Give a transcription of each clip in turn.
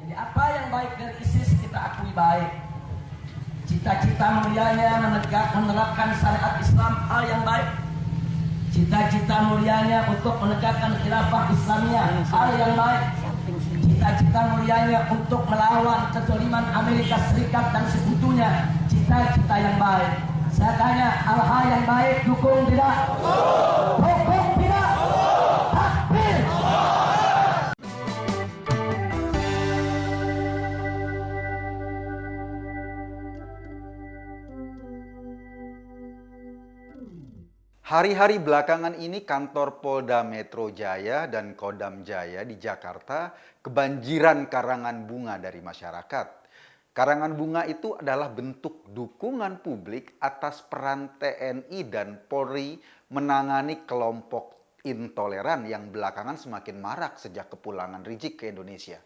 Jadi apa yang baik dari ISIS kita akui baik. Cita-cita mulianya menerapkan syariat Islam hal yang baik. Cita-cita mulianya untuk menegakkan khilafah Islamiyah hal yang baik. Cita-cita mulianya untuk melawan kezaliman Amerika Serikat dan sekutunya cita-cita yang baik. Saya tanya, hal-hal yang baik dukung tidak? Dukung tidak? Takbir! Hari-hari belakangan ini kantor Polda Metro Jaya dan Kodam Jaya di Jakarta kebanjiran karangan bunga dari masyarakat. Karangan bunga itu adalah bentuk dukungan publik atas peran TNI dan Polri menangani kelompok intoleran yang belakangan semakin marak sejak kepulangan Rizik ke Indonesia.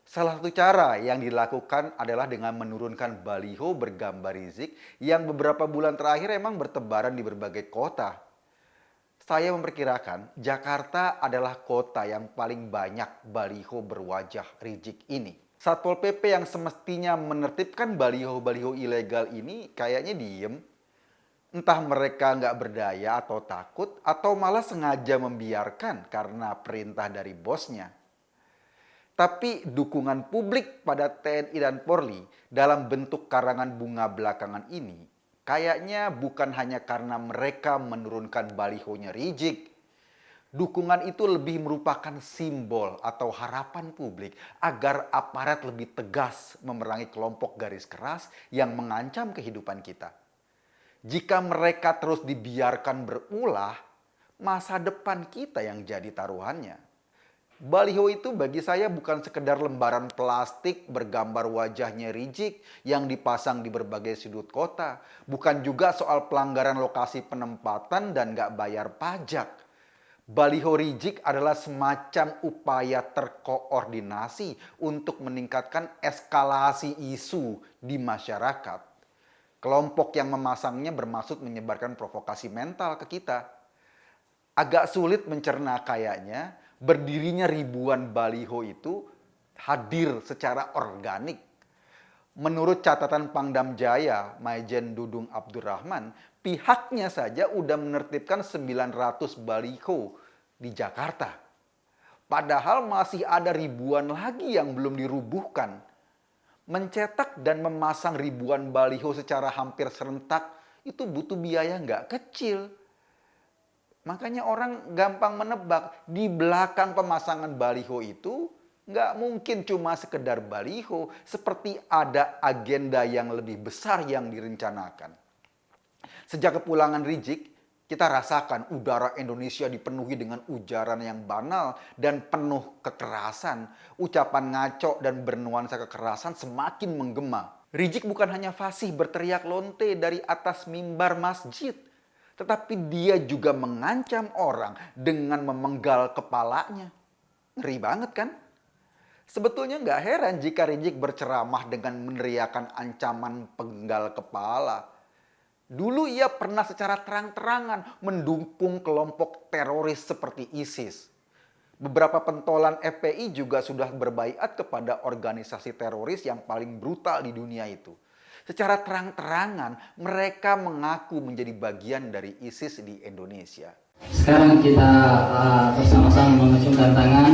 Salah satu cara yang dilakukan adalah dengan menurunkan baliho bergambar Rizik yang beberapa bulan terakhir emang bertebaran di berbagai kota. Saya memperkirakan Jakarta adalah kota yang paling banyak baliho berwajah Rizik ini. Satpol PP yang semestinya menertibkan baliho-baliho ilegal ini kayaknya diem. Entah mereka nggak berdaya atau takut atau malah sengaja membiarkan karena perintah dari bosnya. Tapi dukungan publik pada TNI dan Polri dalam bentuk karangan bunga belakangan ini kayaknya bukan hanya karena mereka menurunkan balihonya Rizik. Dukungan itu lebih merupakan simbol atau harapan publik agar aparat lebih tegas memerangi kelompok garis keras yang mengancam kehidupan kita. Jika mereka terus dibiarkan berulah, masa depan kita yang jadi taruhannya. Baliho itu bagi saya bukan sekedar lembaran plastik bergambar wajahnya Rizik yang dipasang di berbagai sudut kota. Bukan juga soal pelanggaran lokasi penempatan dan nggak bayar pajak. Baliho Rizik adalah semacam upaya terkoordinasi untuk meningkatkan eskalasi isu di masyarakat. Kelompok yang memasangnya bermaksud menyebarkan provokasi mental ke kita. Agak sulit mencerna kayaknya berdirinya ribuan baliho itu hadir secara organik. Menurut catatan Pangdam Jaya, Majen Dudung Abdurrahman, pihaknya saja udah menertibkan 900 baliho di Jakarta. Padahal masih ada ribuan lagi yang belum dirubuhkan. Mencetak dan memasang ribuan baliho secara hampir serentak itu butuh biaya nggak kecil. Makanya orang gampang menebak di belakang pemasangan baliho itu nggak mungkin cuma sekedar baliho, seperti ada agenda yang lebih besar yang direncanakan. Sejak kepulangan Rizik, kita rasakan udara Indonesia dipenuhi dengan ujaran yang banal dan penuh kekerasan. Ucapan ngaco dan bernuansa kekerasan semakin menggema. Rizik bukan hanya fasih berteriak lonte dari atas mimbar masjid, tetapi dia juga mengancam orang dengan memenggal kepalanya. Ngeri banget kan? Sebetulnya nggak heran jika Rizik berceramah dengan meneriakan ancaman penggal kepala. Dulu ia pernah secara terang-terangan mendukung kelompok teroris seperti ISIS. Beberapa pentolan FPI juga sudah berbaiat kepada organisasi teroris yang paling brutal di dunia itu. Secara terang-terangan mereka mengaku menjadi bagian dari ISIS di Indonesia. Sekarang kita bersama-sama mengacungkan tangan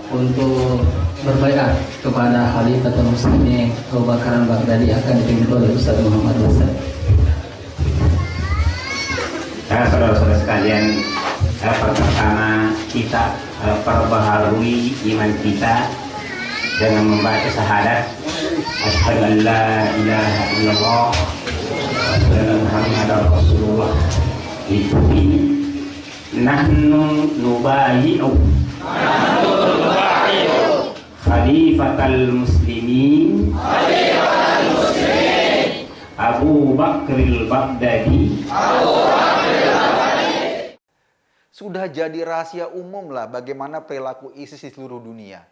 untuk berbaiat kepada Khalifatul Muslimin Abu Bakar Al-Baghdadi akan dipimpin oleh Ustaz Muhammad Hasan. Saudara-saudara sekalian, pertama kita perbaharui iman kita dengan membaca syahadat asyhadu an la ilaha illallah wa asyhadu anna muhammadar rasulullah. Itu ini nahnu nubayi'u khalifatal muslimin Abu Bakril Baghdadi. Sudah jadi rahasia umum lah bagaimana perilaku ISIS di seluruh dunia.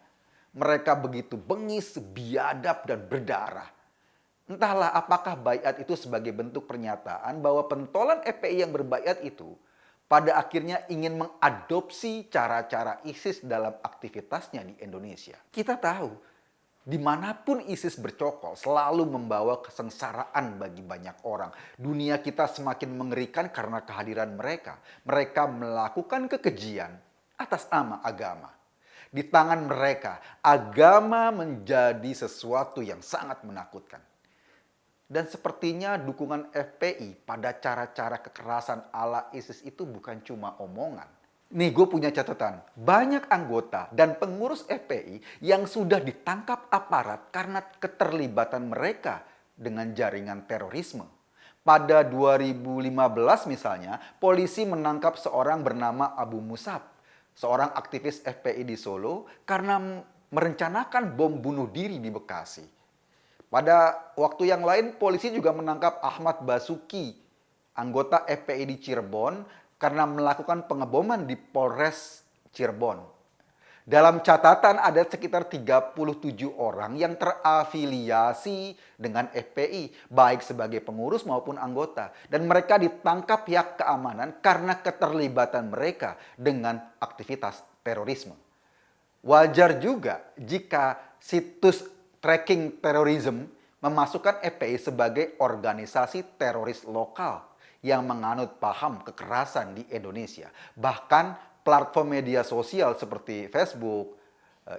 Mereka begitu bengis, biadab, dan berdarah. Entahlah apakah baiat itu sebagai bentuk pernyataan bahwa pentolan FPI yang berbaiat itu pada akhirnya ingin mengadopsi cara-cara ISIS dalam aktivitasnya di Indonesia. Kita tahu Dimanapun ISIS bercokol, selalu membawa kesengsaraan bagi banyak orang. Dunia kita semakin mengerikan karena kehadiran mereka. Mereka melakukan kekejian atas nama agama. Di tangan mereka, agama menjadi sesuatu yang sangat menakutkan. Dan sepertinya dukungan FPI pada cara-cara kekerasan ala ISIS itu bukan cuma omongan. Nih, gue punya catatan. Banyak anggota dan pengurus FPI yang sudah ditangkap aparat karena keterlibatan mereka dengan jaringan terorisme. Pada 2015 misalnya, polisi menangkap seorang bernama Abu Musab, seorang aktivis FPI di Solo, karena merencanakan bom bunuh diri di Bekasi. Pada waktu yang lain, polisi juga menangkap Ahmad Basuki, anggota FPI di Cirebon, karena melakukan pengeboman di Polres Cirebon. Dalam catatan ada sekitar 37 orang yang terafiliasi dengan FPI, baik sebagai pengurus maupun anggota. Dan mereka ditangkap pihak keamanan karena keterlibatan mereka dengan aktivitas terorisme. Wajar juga jika situs tracking terorisme memasukkan FPI sebagai organisasi teroris lokal yang menganut paham kekerasan di Indonesia. Bahkan platform media sosial seperti Facebook,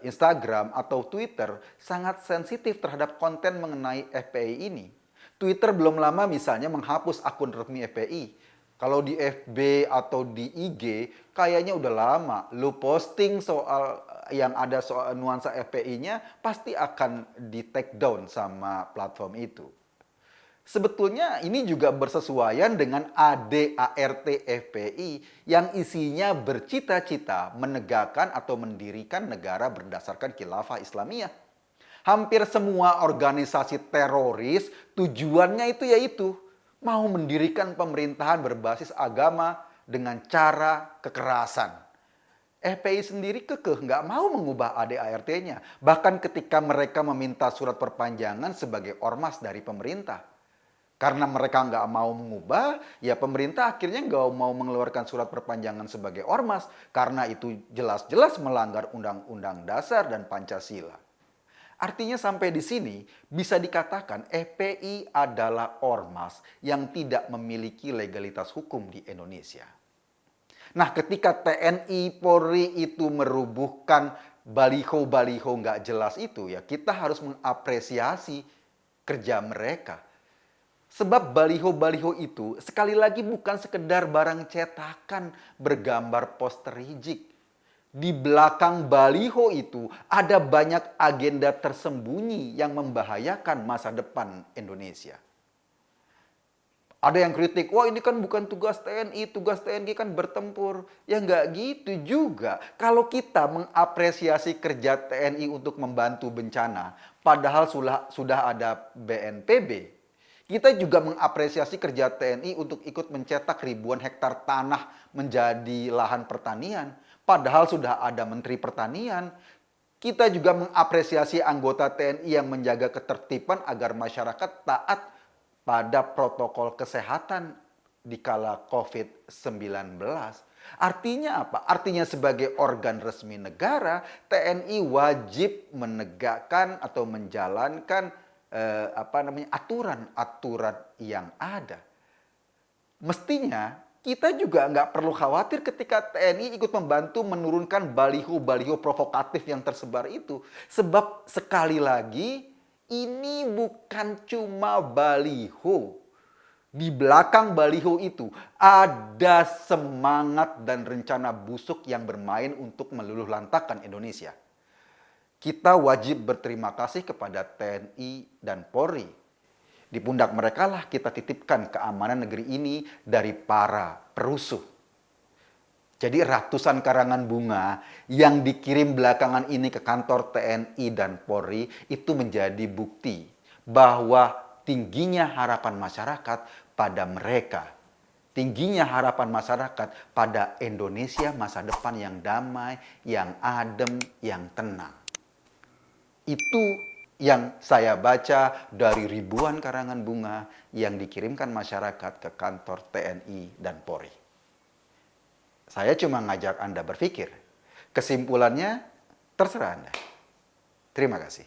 Instagram, atau Twitter sangat sensitif terhadap konten mengenai FPI ini. Twitter belum lama misalnya menghapus akun resmi FPI. Kalau di FB atau di IG, kayaknya udah lama. Lu posting soal yang ada soal nuansa FPI-nya, pasti akan di take down sama platform itu. Sebetulnya ini juga bersesuaian dengan ADART FPI yang isinya bercita-cita menegakkan atau mendirikan negara berdasarkan khilafah Islamiyah. Hampir semua organisasi teroris tujuannya itu yaitu mau mendirikan pemerintahan berbasis agama dengan cara kekerasan. FPI sendiri kekeh nggak mau mengubah ADART-nya. Bahkan ketika mereka meminta surat perpanjangan sebagai ormas dari pemerintah. Karena mereka nggak mau mengubah, ya pemerintah akhirnya nggak mau mengeluarkan surat perpanjangan sebagai ormas. Karena itu jelas-jelas melanggar Undang-Undang Dasar dan Pancasila. Artinya sampai di sini bisa dikatakan FPI adalah ormas yang tidak memiliki legalitas hukum di Indonesia. Nah, ketika TNI, Polri itu merubuhkan baliho-baliho nggak jelas itu, ya kita harus mengapresiasi kerja mereka. Sebab baliho-baliho itu sekali lagi bukan sekedar barang cetakan bergambar poster hijik. Di belakang baliho itu ada banyak agenda tersembunyi yang membahayakan masa depan Indonesia. Ada yang kritik, wah ini kan bukan tugas TNI kan bertempur. Ya nggak gitu juga. Kalau kita mengapresiasi kerja TNI untuk membantu bencana, padahal sudah ada BNPB, kita juga mengapresiasi kerja TNI untuk ikut mencetak ribuan hektar tanah menjadi lahan pertanian. Padahal sudah ada Menteri Pertanian. Kita juga mengapresiasi anggota TNI yang menjaga ketertiban agar masyarakat taat pada protokol kesehatan di kala COVID-19. Artinya apa? Artinya sebagai organ resmi negara, TNI wajib menegakkan atau menjalankan aturan-aturan yang ada. Mestinya kita juga nggak perlu khawatir ketika TNI ikut membantu menurunkan baliho-baliho provokatif yang tersebar itu. Sebab sekali lagi ini bukan cuma baliho. Di belakang baliho itu ada semangat dan rencana busuk yang bermain untuk meluluhlantakkan Indonesia. Kita wajib berterima kasih kepada TNI dan Polri. Di pundak mereka lah kita titipkan keamanan negeri ini dari para perusuh. Jadi ratusan karangan bunga yang dikirim belakangan ini ke kantor TNI dan Polri itu menjadi bukti bahwa tingginya harapan masyarakat pada mereka. Tingginya harapan masyarakat pada Indonesia masa depan yang damai, yang adem, yang tenang. Itu yang saya baca dari ribuan karangan bunga yang dikirimkan masyarakat ke kantor TNI dan Polri. Saya cuma ngajak Anda berpikir. Kesimpulannya terserah Anda. Terima kasih.